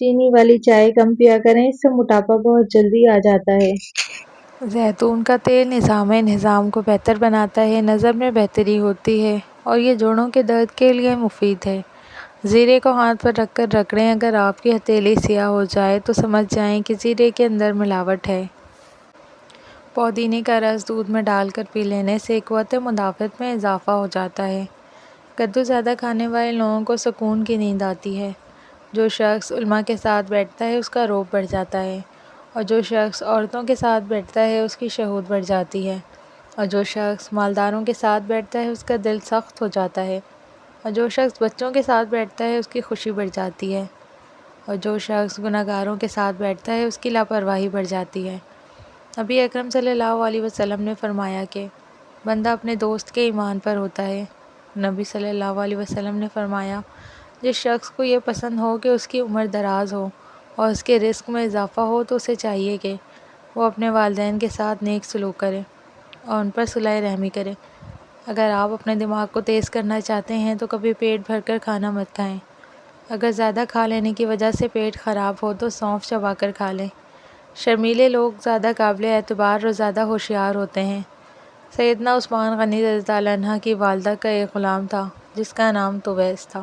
چینی والی چائے کم پیا کریں، اس سے موٹاپا بہت جلدی آ جاتا ہے۔ زیتون کا تیل نظام کو بہتر بناتا ہے، نظر میں بہتری ہوتی ہے اور یہ جوڑوں کے درد کے لیے مفید ہے۔ زیرے کو ہاتھ پر رکھ کر رگڑیں، اگر آپ کی ہتھیلی سیاہ ہو جائے تو سمجھ جائیں کہ زیرے کے اندر ملاوٹ ہے۔ پودینے کا رس دودھ میں ڈال کر پی لینے سے قوت مدافعت میں اضافہ ہو جاتا ہے۔ کدو زیادہ کھانے والے لوگوں کو سکون کی نیند آتی ہے۔ جو شخص علماء کے ساتھ بیٹھتا ہے اس کا رعب بڑھ جاتا ہے، اور جو شخص عورتوں کے ساتھ بیٹھتا ہے اس کی شہوت بڑھ جاتی ہے، اور جو شخص مالداروں کے ساتھ بیٹھتا ہے اس کا دل سخت ہو جاتا ہے، اور جو شخص بچوں کے ساتھ بیٹھتا ہے اس کی خوشی بڑھ جاتی ہے، اور جو شخص گناہ گاروں کے ساتھ بیٹھتا ہے اس کی لاپرواہی بڑھ جاتی ہے۔ نبی اکرم صلی اللہ علیہ وسلم نے فرمایا کہ بندہ اپنے دوست کے ایمان پر ہوتا ہے۔ نبی صلی اللہ علیہ وسلم نے فرمایا، جس شخص کو یہ پسند ہو کہ اس کی عمر دراز ہو اور اس کے رزق میں اضافہ ہو تو اسے چاہیے کہ وہ اپنے والدین کے ساتھ نیک سلوک کرے اور ان پر صلہ رحمی کرے۔ اگر آپ اپنے دماغ کو تیز کرنا چاہتے ہیں تو کبھی پیٹ بھر کر کھانا مت کھائیں۔ اگر زیادہ کھا لینے کی وجہ سے پیٹ خراب ہو تو سونف چبا کر کھا لیں۔ شرمیلے لوگ زیادہ قابل اعتبار اور زیادہ ہوشیار ہوتے ہیں۔ سیدنا عثمان غنی رضی اللہ عنہ کی والدہ کا ایک غلام تھا جس کا نام طویس تھا۔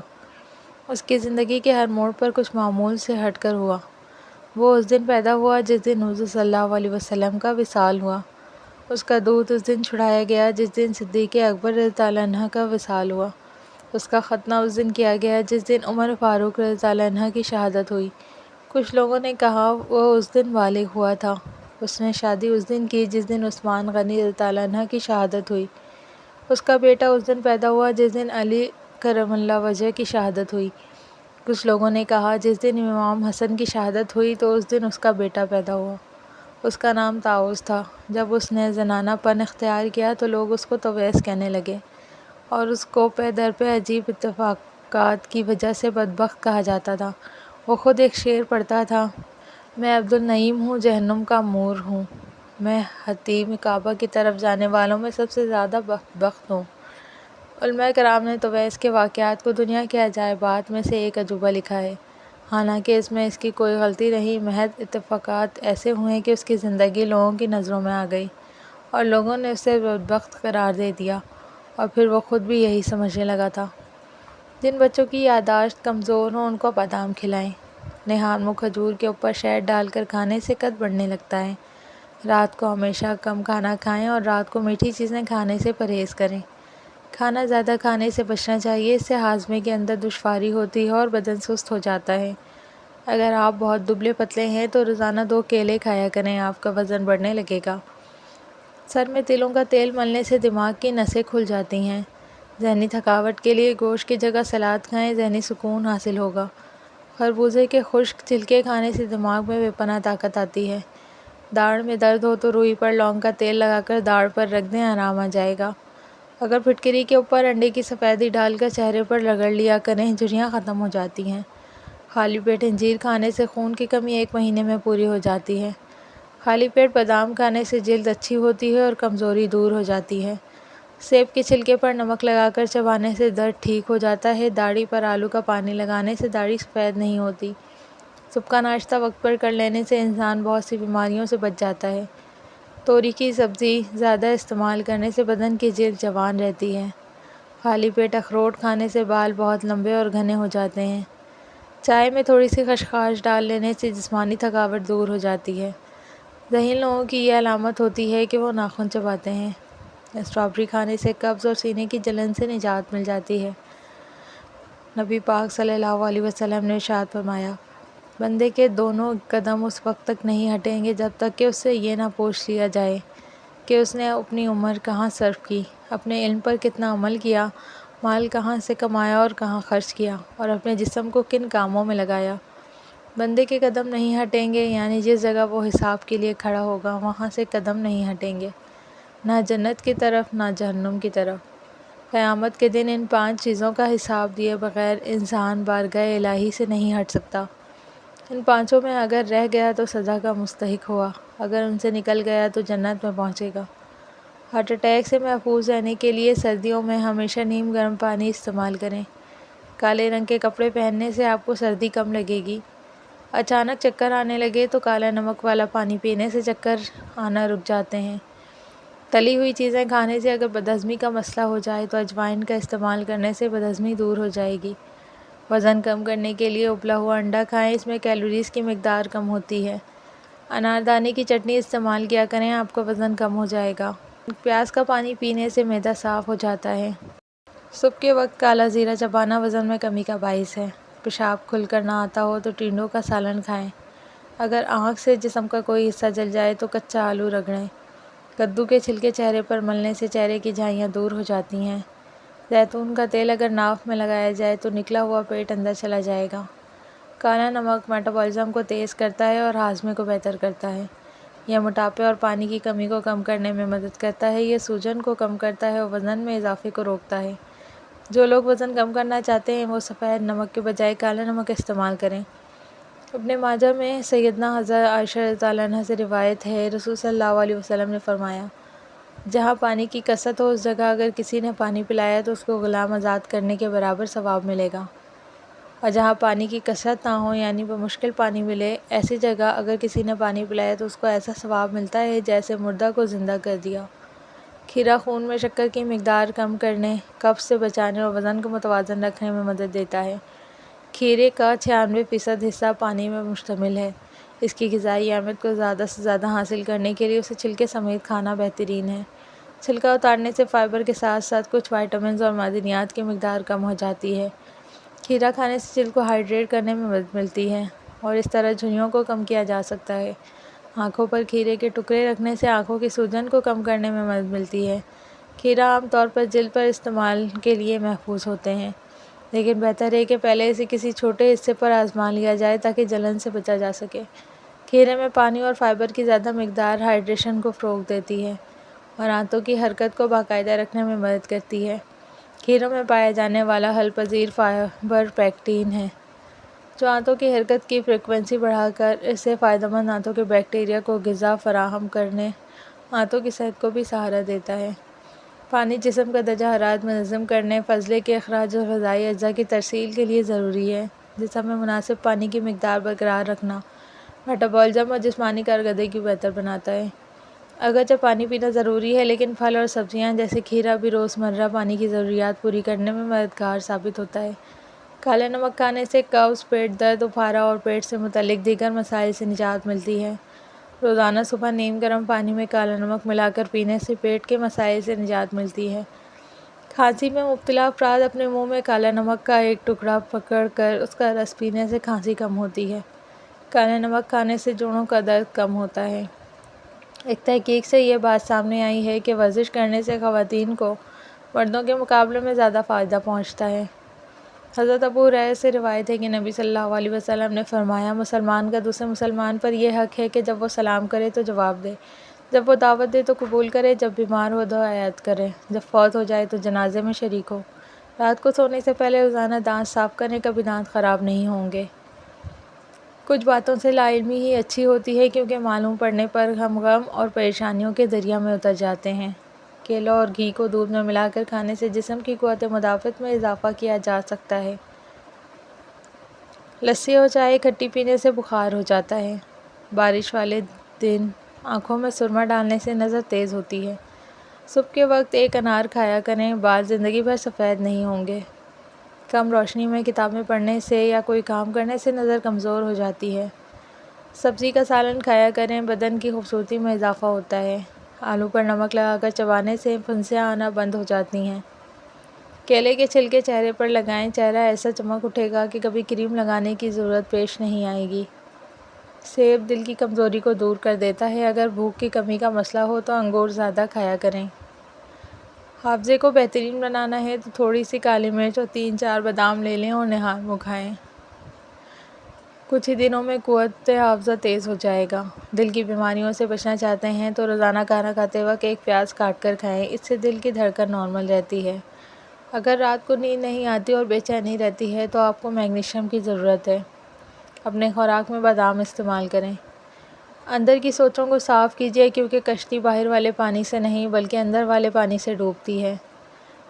اس کی زندگی کے ہر موڑ پر کچھ معمول سے ہٹ کر ہوا۔ وہ اس دن پیدا ہوا جس دن حضور صلی اللہ علیہ وسلم کا وصال ہوا۔ اس کا دودھ اس دن چھڑایا گیا جس دن صدیق اکبر رضی اللہ عنہ کا وصال ہوا۔ اس کا ختنہ اس دن کیا گیا جس دن عمر فاروق رضی اللہ عنہ کی شہادت ہوئی۔ کچھ لوگوں نے کہا وہ اس دن بالغ ہوا تھا۔ اس نے شادی اس دن کی جس دن عثمان غنی رضی اللہ عنہ کی شہادت ہوئی۔ اس کا بیٹا اس دن پیدا ہوا جس دن علی کرم اللہ وجہ کی شہادت ہوئی۔ کچھ لوگوں نے کہا جس دن امام حسن کی شہادت ہوئی تو اس دن اس کا بیٹا پیدا ہوا۔ اس کا نام طاؤس تھا۔ جب اس نے زنانہ پن اختیار کیا تو لوگ اس کو طویس کہنے لگے اور اس کو پے در پہ عجیب اتفاقات کی وجہ سے بدبخت کہا جاتا تھا۔ وہ خود ایک شعر پڑھتا تھا، میں عبد النعیم ہوں، جہنم کا مور ہوں، میں حطیم کعبہ کی طرف جانے والوں میں سب سے زیادہ بدبخت ہوں۔ علماء کرام نے طویس کے واقعات کو دنیا کے عجائبات میں سے ایک عجوبہ لکھا ہے، حالانکہ اس میں اس کی کوئی غلطی نہیں، محض اتفاقات ایسے ہوئے کہ اس کی زندگی لوگوں کی نظروں میں آ گئی اور لوگوں نے اسے بدبخت قرار دے دیا اور پھر وہ خود بھی یہی سمجھنے لگا تھا۔ جن بچوں کی یادداشت کمزور ہوں ان کو بادام کھلائیں۔ نہال منہ کھجور کے اوپر شہد ڈال کر کھانے سے قد بڑھنے لگتا ہے۔ رات کو ہمیشہ کم کھانا کھائیں اور رات کو میٹھی چیزیں کھانے سے پرہیز کریں۔ کھانا زیادہ کھانے سے بچنا چاہیے، اس سے ہاضمے کے اندر دشواری ہوتی ہے اور بدن سست ہو جاتا ہے۔ اگر آپ بہت دبلے پتلے ہیں تو روزانہ 2 کیلے کھایا کریں، آپ کا وزن بڑھنے لگے گا۔ سر میں تلوں کا تیل ملنے سے دماغ کی نسیں کھل جاتی ہیں۔ ذہنی تھکاوٹ کے لیے گوشت کی جگہ سلاد کھائیں، ذہنی سکون حاصل ہوگا۔ خربوزے کے خشک چھلکے کھانے سے دماغ میں بے پناہ طاقت آتی ہے۔ داڑھ میں درد ہو تو روئی پر لونگ کا تیل لگا کر داڑھ پر رکھ دیں، آرام آ جائے گا۔ اگر پھٹکری کے اوپر انڈے کی سفیدی ڈال کر چہرے پر رگڑ لیا کریں، جھریاں ختم ہو جاتی ہیں۔ خالی پیٹ انجیر کھانے سے خون کی کمی 1 مہینے میں پوری ہو جاتی ہے۔ خالی پیٹ بادام کھانے سے جلد اچھی ہوتی ہے اور کمزوری دور ہو جاتی ہے۔ سیب کے چھلکے پر نمک لگا کر چبانے سے درد ٹھیک ہو جاتا ہے۔ داڑھی پر آلو کا پانی لگانے سے داڑھی سفید نہیں ہوتی۔ صبح کا ناشتہ وقت پر کر لینے سے انسان بہت سی بیماریوں سے بچ جاتا ہے۔ توری کی سبزی زیادہ استعمال کرنے سے بدن کی جلد جوان رہتی ہے۔ خالی پیٹ اخروٹ کھانے سے بال بہت لمبے اور گھنے ہو جاتے ہیں۔ چائے میں تھوڑی سی خشخاش ڈال لینے سے جسمانی تھکاوٹ دور ہو جاتی ہے۔ ذہین لوگوں کی یہ علامت ہوتی ہے کہ وہ ناخن چباتے ہیں۔ اسٹرابیری کھانے سے قبض اور سینے کی جلن سے نجات مل جاتی ہے۔ نبی پاک صلی اللہ علیہ وسلم نے ارشاد فرمایا، بندے کے دونوں قدم اس وقت تک نہیں ہٹیں گے جب تک کہ اس سے یہ نہ پوچھ لیا جائے کہ اس نے اپنی عمر کہاں صرف کی، اپنے علم پر کتنا عمل کیا، مال کہاں سے کمایا اور کہاں خرچ کیا، اور اپنے جسم کو کن کاموں میں لگایا۔ بندے کے قدم نہیں ہٹیں گے، یعنی جس جگہ وہ حساب کے لیے کھڑا ہوگا وہاں سے قدم نہیں ہٹیں گے، نہ جنت کی طرف نہ جہنم کی طرف۔ قیامت کے دن ان 5 چیزوں کا حساب دیے بغیر انسان بارگاہ الہی سے نہیں ہٹ سکتا۔ ان 5 میں اگر رہ گیا تو سزا کا مستحق ہوا، اگر ان سے نکل گیا تو جنت میں پہنچے گا۔ ہارٹ اٹیک سے محفوظ رہنے کے لیے سردیوں میں ہمیشہ نیم گرم پانی استعمال کریں۔ کالے رنگ کے کپڑے پہننے سے آپ کو سردی کم لگے گی۔ اچانک چکر آنے لگے تو کالا نمک والا پانی پینے سے چکر آنا رک جاتے ہیں۔ تلی ہوئی چیزیں کھانے سے اگر بدہضمی کا مسئلہ ہو جائے تو اجوائن کا استعمال کرنے سے بدہضمی دور ہو جائے گی۔ وزن کم کرنے کے لیے ابلا ہوا انڈا کھائیں، اس میں کیلوریز کی مقدار کم ہوتی ہے۔ اناردانی کی چٹنی استعمال کیا کریں، آپ کا وزن کم ہو جائے گا۔ پیاز کا پانی پینے سے معدہ صاف ہو جاتا ہے۔ صبح کے وقت کالا زیرہ چبانا وزن میں کمی کا باعث ہے۔ پیشاب کھل کر نہ آتا ہو تو ٹینڈوں کا سالن کھائیں۔ اگر آنکھ سے جسم کا کوئی حصہ جل جائے تو کچا آلو رگڑیں۔ کدو کے چھلکے چہرے پر ملنے سے چہرے کی جھائیاں دور ہو جاتی ہیں۔ زیتون کا تیل اگر ناف میں لگایا جائے تو نکلا ہوا پیٹ اندر چلا جائے گا۔ کالا نمک میٹابولزم کو تیز کرتا ہے اور ہاضمے کو بہتر کرتا ہے۔ یہ موٹاپے اور پانی کی کمی کو کم کرنے میں مدد کرتا ہے۔ یہ سوجن کو کم کرتا ہے اور وزن میں اضافے کو روکتا ہے۔ جو لوگ وزن کم کرنا چاہتے ہیں وہ سفید نمک کے بجائے کالا نمک استعمال کریں۔ ابن ماجہ میں سیدنا حضرت عائشہ رضی اللہ عنہا سے روایت ہے، رسول صلی اللہ علیہ وسلم نے فرمایا، جہاں پانی کی کثرت ہو اس جگہ اگر کسی نے پانی پلایا تو اس کو غلام آزاد کرنے کے برابر ثواب ملے گا، اور جہاں پانی کی کثرت نہ ہو یعنی بمشکل پانی ملے، ایسی جگہ اگر کسی نے پانی پلایا تو اس کو ایسا ثواب ملتا ہے جیسے مردہ کو زندہ کر دیا۔ کھیرا خون میں شکر کی مقدار کم کرنے، قبض سے بچانے اور وزن کو متوازن رکھنے میں مدد دیتا ہے۔ کھیرے کا 96% حصہ پانی میں مشتمل ہے۔ اس کی غذائی اہمیت کو زیادہ سے زیادہ حاصل کرنے کے لیے اسے چھلکے سمیت کھانا بہترین ہے۔ چھلکا اتارنے سے فائبر کے ساتھ ساتھ کچھ وائٹامنز اور معدنیات کی مقدار کم ہو جاتی ہے۔ کھیرا کھانے سے جلد کو ہائیڈریٹ کرنے میں مدد ملتی ہے اور اس طرح جھریوں کو کم کیا جا سکتا ہے۔ آنکھوں پر کھیرے کے ٹکڑے رکھنے سے آنکھوں کی سوجن کو کم کرنے میں مدد ملتی ہے۔ کھیرا عام طور پر جلد پر استعمال کے لیے محفوظ ہوتے ہیں، لیکن بہتر ہے کہ پہلے اسے کسی چھوٹے حصے پر آزما لیا جائے تاکہ جلن سے بچا جا سکے۔ کھیرے میں پانی اور فائبر کی زیادہ مقدار ہائیڈریشن کو فروغ دیتی ہے اور آنتوں کی حرکت کو باقاعدہ رکھنے میں مدد کرتی ہے۔ کھیروں میں پایا جانے والا حل پذیر فائبر پیکٹین ہے، جو آنتوں کی حرکت کی فریکوینسی بڑھا کر اسے فائدہ مند آنتوں کے بیکٹیریا کو غذا فراہم کرنے، آنتوں کی صحت کو بھی سہارا دیتا ہے۔ پانی جسم کا درجہ حرارت منظم کرنے، فضلے کے اخراج اور غذائی اجزاء کی ترسیل کے لیے ضروری ہے۔ جسم میں مناسب پانی کی مقدار برقرار رکھنا میٹابولزم اور جسمانی کارکردگی کو بہتر بناتا ہے۔ اگرچہ پانی پینا ضروری ہے، لیکن پھل اور سبزیاں جیسے کھیرا بھی روزمرہ پانی کی ضروریات پوری کرنے میں مددگار ثابت ہوتا ہے۔ کالا نمک کھانے سے قبض، پیٹ درد، اپھارا اور پیٹ سے متعلق دیگر مسائل سے نجات ملتی ہے۔ روزانہ صبح نیم گرم پانی میں کالا نمک ملا کر پینے سے پیٹ کے مسائل سے نجات ملتی ہے۔ کھانسی میں مبتلا افراد اپنے منہ میں کالا نمک کا ایک ٹکڑا پکڑ کر اس کا رس پینے سے کھانسی کم ہوتی ہے۔ کالا نمک کھانے سے جوڑوں کا درد کم ہوتا ہے۔ ایک تحقیق سے یہ بات سامنے آئی ہے کہ ورزش کرنے سے خواتین کو مردوں کے مقابلے میں زیادہ فائدہ پہنچتا ہے۔ حضرت ابو ہریرہ سے روایت ہے کہ نبی صلی اللہ علیہ وسلم نے فرمایا، مسلمان کا دوسرے مسلمان پر یہ حق ہے کہ جب وہ سلام کرے تو جواب دے، جب وہ دعوت دے تو قبول کرے، جب بیمار ہو تو عیادت کرے، جب فوت ہو جائے تو جنازے میں شریک ہو۔ رات کو سونے سے پہلے روزانہ دانت صاف کریں، کبھی دانت خراب نہیں ہوں گے۔ کچھ باتوں سے لا علمی ہی اچھی ہوتی ہے کیونکہ معلوم پڑنے پر ہم غم اور پریشانیوں کے دریا میں اتر جاتے ہیں۔ کیلا اور گھی کو دودھ میں ملا کر کھانے سے جسم کی قوت مدافعت میں اضافہ کیا جا سکتا ہے۔ لسی اور چائے کھٹی پینے سے بخار ہو جاتا ہے۔ بارش والے دن آنکھوں میں سرما ڈالنے سے نظر تیز ہوتی ہے۔ صبح کے وقت ایک انار کھایا کریں، بال زندگی بھر سفید نہیں ہوں گے۔ کم روشنی میں کتابیں پڑھنے سے یا کوئی کام کرنے سے نظر کمزور ہو جاتی ہے۔ سبزی کا سالن کھایا کریں، بدن کی خوبصورتی میں اضافہ ہوتا ہے۔ آلو پر نمک لگا کر چبانے سے پھنسیاں آنا بند ہو جاتی ہیں۔ کیلے کے چھلکے چہرے پر لگائیں، چہرہ ایسا چمک اٹھے گا کہ کبھی کریم لگانے کی ضرورت پیش نہیں آئے گی۔ سیب دل کی کمزوری کو دور کر دیتا ہے۔ اگر بھوک کی کمی کا مسئلہ ہو تو انگور زیادہ کھایا کریں۔ حافظے کو بہترین بنانا ہے تو تھوڑی سی کالی مرچ اور 3-4 بادام لے لیں اور نہار منہ کھائیں۔ کچھ ہی دنوں میں قوت حافظہ تیز ہو جائے گا۔ دل کی بیماریوں سے بچنا چاہتے ہیں تو روزانہ کھانا کھاتے وقت ایک پیاز کاٹ کر کھائیں، اس سے دل کی دھڑکن نارمل رہتی ہے۔ اگر رات کو نیند نہیں آتی اور بے چینی رہتی ہے تو آپ کو میگنیشیم کی ضرورت ہے۔ اپنے خوراک میں بادام استعمال کریں۔ اندر کی سوچوں کو صاف کیجیے کیونکہ کشتی باہر والے پانی سے نہیں بلکہ اندر والے پانی سے ڈوبتی ہے۔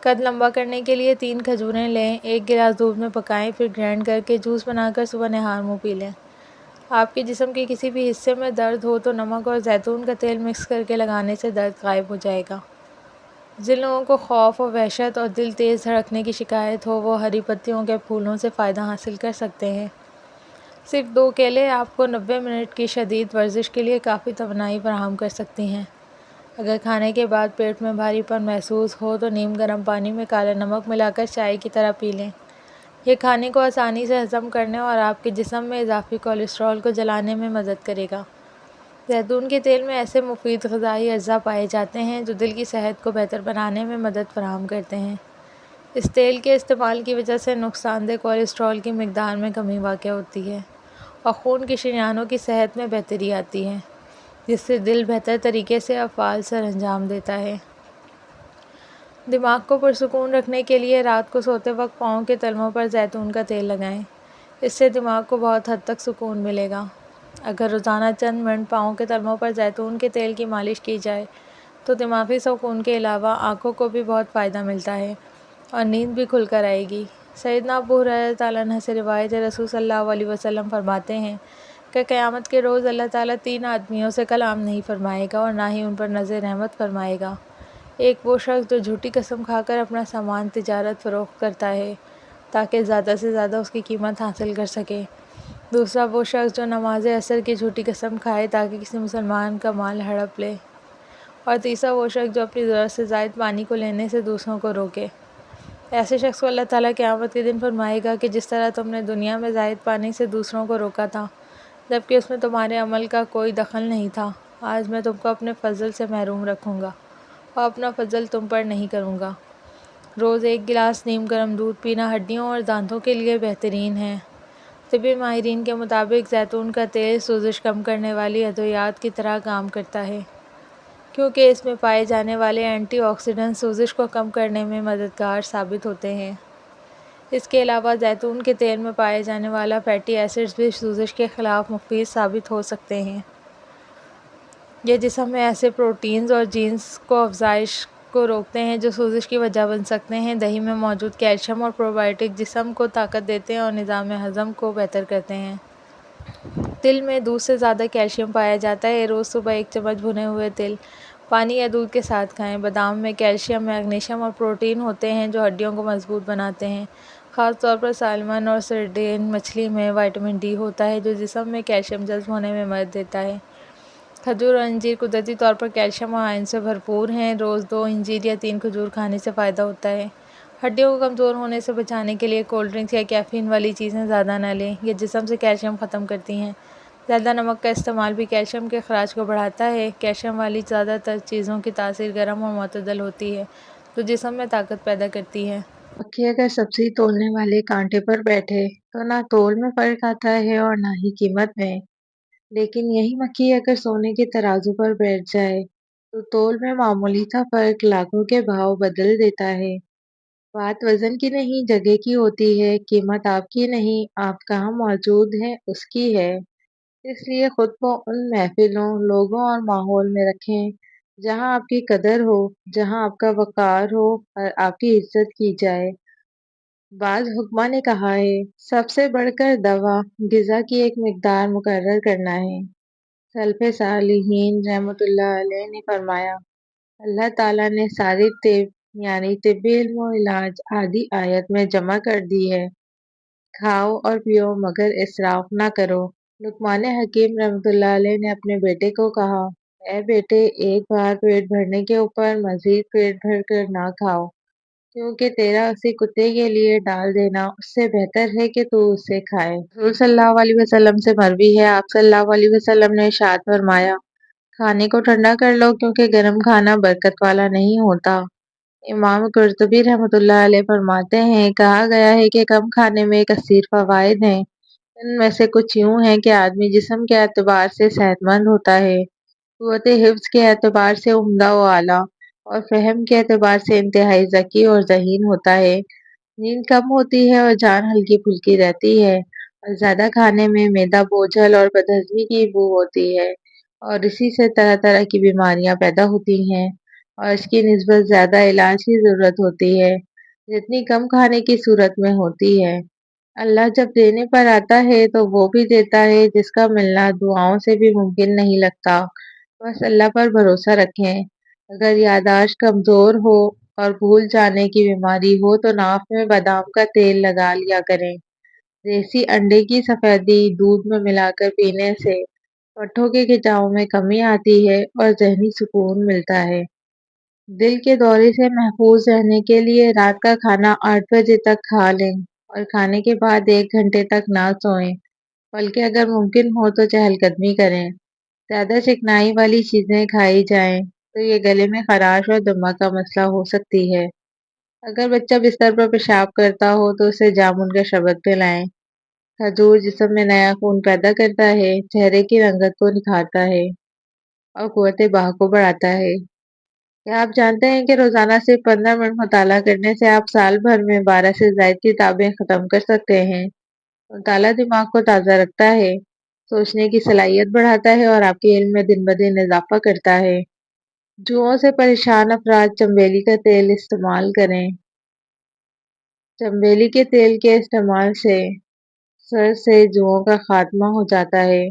قد لمبا کرنے کے لیے 3 کھجوریں لیں، 1 گلاس دودھ میں پکائیں، پھر گرائنڈ کر کے جوس بنا کر صبح نہار منہ پی لیں۔ آپ کے جسم کے کسی بھی حصے میں درد ہو تو نمک اور زیتون کا تیل مکس کر کے لگانے سے درد غائب ہو جائے گا۔ جن لوگوں کو خوف و وحشت اور دل تیز دھڑکنے کی شکایت ہو وہ ہری پتیوں کے پھولوں سے فائدہ حاصل کر سکتے ہیں۔ صرف 2 کیلے آپ کو 90 منٹ کی شدید ورزش کے لیے کافی توانائی فراہم کر سکتی ہیں۔ اگر کھانے کے بعد پیٹ میں بھاری پن محسوس ہو تو نیم گرم پانی میں کالا نمک ملا کر چائے کی طرح پی لیں۔ یہ کھانے کو آسانی سے ہضم کرنے اور آپ کے جسم میں اضافی کولیسٹرول کو جلانے میں مدد کرے گا۔ زیتون کے تیل میں ایسے مفید غذائی اجزاء پائے جاتے ہیں جو دل کی صحت کو بہتر بنانے میں مدد فراہم کرتے ہیں۔ اس تیل کے استعمال کی وجہ سے نقصان دہ کولیسٹرول کی مقدار میں کمی واقع ہوتی ہے اور خون کی شریانوں کی صحت میں بہتری آتی ہے، جس سے دل بہتر طریقے سے افعال سر انجام دیتا ہے۔ دماغ کو پرسکون رکھنے کے لیے رات کو سوتے وقت پاؤں کے تلوؤں پر زیتون کا تیل لگائیں۔ اس سے دماغ کو بہت حد تک سکون ملے گا۔ اگر روزانہ چند منٹ پاؤں کے تلوؤں پر زیتون کے تیل کی مالش کی جائے تو دماغی سکون کے علاوہ آنکھوں کو بھی بہت فائدہ ملتا ہے اور نیند بھی کھل کر آئے گی۔ سیدنا ابو ہریرہ رضی اللہ عنہ سے روایت ہے، رسول صلی اللہ علیہ وسلم فرماتے ہیں کہ قیامت کے روز اللہ تعالیٰ 3 آدمیوں سے کلام نہیں فرمائے گا اور نہ ہی ان پر نظر رحمت فرمائے گا۔ ایک وہ شخص جو جھوٹی قسم کھا کر اپنا سامان تجارت فروخت کرتا ہے تاکہ زیادہ سے زیادہ اس کی قیمت حاصل کر سکے۔ دوسرا وہ شخص جو نماز عصر کی جھوٹی قسم کھائے تاکہ کسی مسلمان کا مال ہڑپ لے۔ اور تیسرا وہ شخص جو اپنی ضرورت سے زائد پانی کو لینے سے دوسروں کو روکے۔ ایسے شخص کو اللہ تعالیٰ قیامت کے دن فرمائے گا کہ جس طرح تم نے دنیا میں زائد پانی سے دوسروں کو روکا تھا جبکہ اس میں تمہارے عمل کا کوئی دخل نہیں تھا، آج میں تم کو اپنے فضل سے محروم رکھوں گا اور اپنا فضل تم پر نہیں کروں گا۔ روز 1 گلاس نیم گرم دودھ پینا ہڈیوں اور دانتوں کے لیے بہترین ہے۔ طبی ماہرین کے مطابق زیتون کا تیل سوزش کم کرنے والی ادویات کی طرح کام کرتا ہے کیونکہ اس میں پائے جانے والے اینٹی آکسیڈنٹ سوزش کو کم کرنے میں مددگار ثابت ہوتے ہیں۔ اس کے علاوہ زیتون کے تیل میں پائے جانے والا فیٹی ایسڈز بھی سوزش کے خلاف مفید ثابت ہو سکتے ہیں۔ یہ جسم میں ایسے پروٹینز اور جینز کو افزائش کو روکتے ہیں جو سوزش کی وجہ بن سکتے ہیں۔ دہی میں موجود کیلشیم اور پروبائیوٹک جسم کو طاقت دیتے ہیں اور نظام ہضم کو بہتر کرتے ہیں۔ تل میں دودھ سے زیادہ کیلشیم پایا جاتا ہے۔ روز صبح 1 چمچ بھنے ہوئے تل پانی یا دودھ کے ساتھ کھائیں۔ بادام میں کیلشیم، میگنیشیم اور پروٹین ہوتے ہیں جو ہڈیوں کو مضبوط بناتے ہیں۔ خاص طور پر سالمن اور سرڈین مچھلی میں وٹامن ڈی ہوتا ہے جو جسم میں کیلشیم جذب ہونے میں مدد دیتا ہے۔ کھجور اور انجیر قدرتی طور پر کیلشیم اور آئرن سے بھرپور ہیں۔ روز 2 انجیر یا 3 کھجور کھانے سے فائدہ ہوتا ہے۔ ہڈیوں کو کمزور ہونے سے بچانے کے لیے کولڈ ڈرنکس یا کیفین والی چیزیں زیادہ نہ لیں، یہ جسم سے کیلشیم ختم کرتی ہیں۔ زیادہ نمک کا استعمال بھی کیلشیم کے اخراج کو بڑھاتا ہے۔ کیلشیم والی زیادہ تر چیزوں کی تاثیر گرم اور معتدل ہوتی ہے جو جسم میں طاقت پیدا کرتی ہے۔ مکھی اگر سبزی تولنے والے کانٹے پر بیٹھے تو نہ تول میں فرق آتا ہے اور نہ ہی قیمت میں، لیکن یہی مکھی اگر سونے کے ترازو پر بیٹھ جائے تو تول میں معمولی سا فرق لاکھوں کے بھاؤ بدل دیتا ہے۔ بات وزن کی نہیں، جگہ کی ہوتی ہے۔ قیمت آپ کی نہیں، آپ کہاں موجود ہیں اس کی ہے۔ اس لیے خود کو ان محفلوں، لوگوں اور ماحول میں رکھیں جہاں آپ کی قدر ہو، جہاں آپ کا وقار ہو اور آپ کی عزت کی جائے۔ بعض حکما نے کہا ہے، سب سے بڑھ کر دوا غذا کی ایک مقدار مقرر کرنا ہے۔ سلف صالحین رحمۃ اللہ علیہ نے فرمایا، اللہ تعالیٰ نے ساری طب یعنی طبی علم و علاج آدھی آیت میں جمع کر دی ہے، کھاؤ اور پیو مگر اسراف نہ کرو۔ لقمان حکیم رحمۃ اللہ علیہ نے اپنے بیٹے کو کہا، اے بیٹے، ایک بار پیٹ بھرنے کے اوپر مزید پیٹ بھر کر نہ کھاؤ، کیونکہ تیرا اسے کتے کے لیے ڈال دینا اس سے بہتر ہے کہ تو اسے کھائے۔ رسول صلی اللہ علیہ وسلم سے مروی ہے، آپ صلی اللہ علیہ وسلم نے ارشاد فرمایا، کھانے کو ٹھنڈا کر لو کیونکہ گرم کھانا برکت والا نہیں ہوتا۔ امام قرطبی رحمۃ اللہ علیہ فرماتے ہیں، کہا گیا ہے کہ کم کھانے میں کثیر فوائد ہیں، ان میں سے کچھ یوں ہیں کہ آدمی جسم کے اعتبار سے صحت مند ہوتا ہے، قوت حفظ کے اعتبار سے عمدہ و اعلیٰ، اور فہم کے اعتبار سے انتہائی ذکی اور ذہین ہوتا ہے۔ نیند کم ہوتی ہے اور جان ہلکی پھلکی رہتی ہے، اور زیادہ کھانے میں معدہ بوجھل اور بدہضمی کی بو ہوتی ہے، اور اسی سے طرح طرح کی بیماریاں پیدا ہوتی ہیں، اور اس کی نسبت زیادہ علاج کی ضرورت ہوتی ہے جتنی کم کھانے کی صورت میں ہوتی ہے۔ اللہ جب دینے پر آتا ہے تو وہ بھی دیتا ہے جس کا ملنا دعاؤں سے بھی ممکن نہیں لگتا۔ بس اللہ پر بھروسہ رکھیں۔ اگر یادداشت کمزور ہو اور بھول جانے کی بیماری ہو تو ناف میں بادام کا تیل لگا لیا کریں۔ دیسی انڈے کی سفیدی دودھ میں ملا کر پینے سے پٹھوں کے کھچاؤ میں کمی آتی ہے اور ذہنی سکون ملتا ہے۔ دل کے دورے سے محفوظ رہنے کے لیے رات کا کھانا 8 بجے تک کھا لیں اور کھانے کے بعد 1 گھنٹے تک نہ سوئیں، بلکہ اگر ممکن ہو تو چہل قدمی کریں۔ زیادہ چکنائی والی چیزیں کھائی جائیں تو یہ گلے میں خراش اور دمہ کا مسئلہ ہو سکتی ہے۔ اگر بچہ بستر پر پیشاب کرتا ہو تو اسے جامن کا شربت پلائیں۔ کھجور جسم میں نیا خون پیدا کرتا ہے، چہرے کی رنگت کو نکھارتا ہے اور قوت بہا کو بڑھاتا ہے۔ کیا آپ جانتے ہیں کہ روزانہ صرف 15 منٹ مطالعہ کرنے سے آپ سال بھر میں 12 سے زائد کتابیں ختم کر سکتے ہیں؟ مطالعہ دماغ کو تازہ رکھتا ہے، سوچنے کی صلاحیت بڑھاتا ہے اور آپ کے علم میں دن بدن اضافہ کرتا ہے۔ جوؤں سے پریشان افراد چنبیلی کا تیل استعمال کریں۔ چنبیلی کے تیل کے استعمال سے سر سے جوؤں کا خاتمہ ہو جاتا ہے۔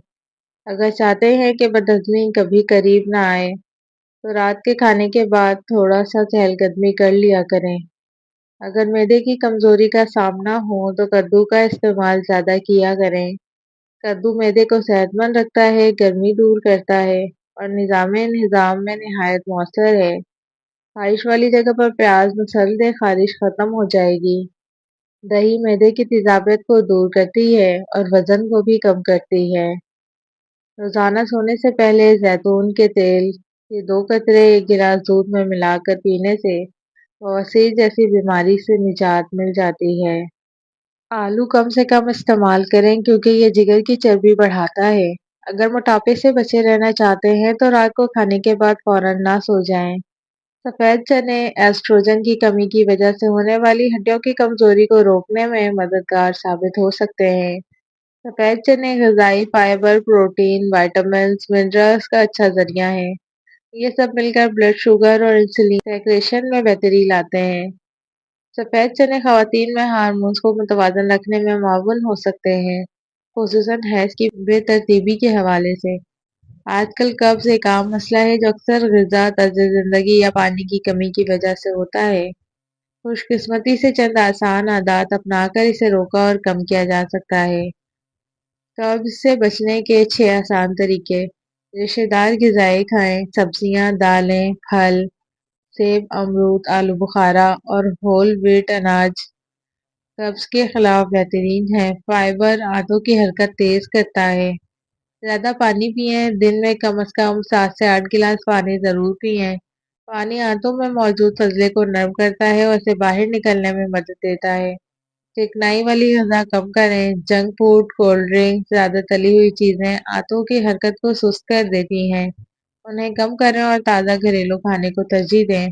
اگر چاہتے ہیں کہ بدہضمی کبھی قریب نہ آئے تو رات کے کھانے کے بعد تھوڑا سا چہل قدمی کر لیا کریں۔ اگر معدے کی کمزوری کا سامنا ہو تو کدو کا استعمال زیادہ کیا کریں۔ کدو معدے کو صحت مند رکھتا ہے، گرمی دور کرتا ہے اور نظام میں نہایت مؤثر ہے۔ خارش والی جگہ پر پیاز مسل دیں، خارش ختم ہو جائے گی۔ دہی معدے کی تیزابیت کو دور کرتی ہے اور وزن کو بھی کم کرتی ہے۔ روزانہ سونے سے پہلے زیتون کے تیل کے 2 قطرے 1 گلاس دودھ میں ملا کر پینے سے بواسیر جیسی بیماری سے نجات مل جاتی ہے۔ آلو کم سے کم استعمال کریں کیونکہ یہ جگر کی چربی بڑھاتا ہے۔ اگر موٹاپے سے بچے رہنا چاہتے ہیں تو رات کو کھانے کے بعد فوراً نہ سو جائیں۔ سفید چنے ایسٹروجن کی کمی کی وجہ سے ہونے والی ہڈیوں کی کمزوری کو روکنے میں مددگار ثابت ہو سکتے ہیں۔ سفید چنے غذائی فائبر، پروٹین، وائٹامنز، منرلز کا اچھا ذریعہ ہیں۔ یہ سب مل کر بلڈ شوگر اور انسولین سیکریشن میں بہتری لاتے ہیں۔ سفید چنے خواتین میں ہارمونز کو متوازن رکھنے میں معاون ہو سکتے ہیں، خصوصاً حیض کی بے ترتیبی کے حوالے سے۔ آج کل قبض ایک عام مسئلہ ہے جو اکثر غذا، طرز زندگی یا پانی کی کمی کی وجہ سے ہوتا ہے۔ خوش قسمتی سے چند آسان عادات اپنا کر اسے روکا اور کم کیا جا سکتا ہے۔ قبض سے بچنے کے 6 آسان طریقے۔ ریشے دار غذائیں کھائیں، سبزیاں، دالیں، پھل، سیب، امرود، آلو بخارا اور ہول ویٹ اناج قبض کے خلاف بہترین ہیں۔ فائبر آنتوں کی حرکت تیز کرتا ہے۔ زیادہ پانی پئیں، دن میں کم از کم 7 سے 8 گلاس پانی ضرور پئیں۔ پانی آنتوں میں موجود فضلے کو نرم کرتا ہے اور اسے باہر نکلنے میں مدد دیتا ہے۔ چکنائی والی غذا کم کریں، جنک فوڈ، کولڈ ڈرنک، زیادہ تلی ہوئی چیزیں آنتوں کی حرکت کو سست کر دیتی ہیں، انہیں کم کریں اور تازہ گھریلو کھانے کو ترجیح دیں۔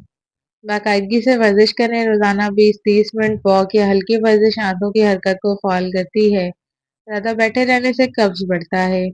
باقاعدگی سے ورزش کریں، روزانہ 20-30 منٹ واک یا ہلکی ورزش آنتوں کی حرکت کو فعال کرتی ہے۔ زیادہ بیٹھے رہنے سے قبض بڑھتا ہے۔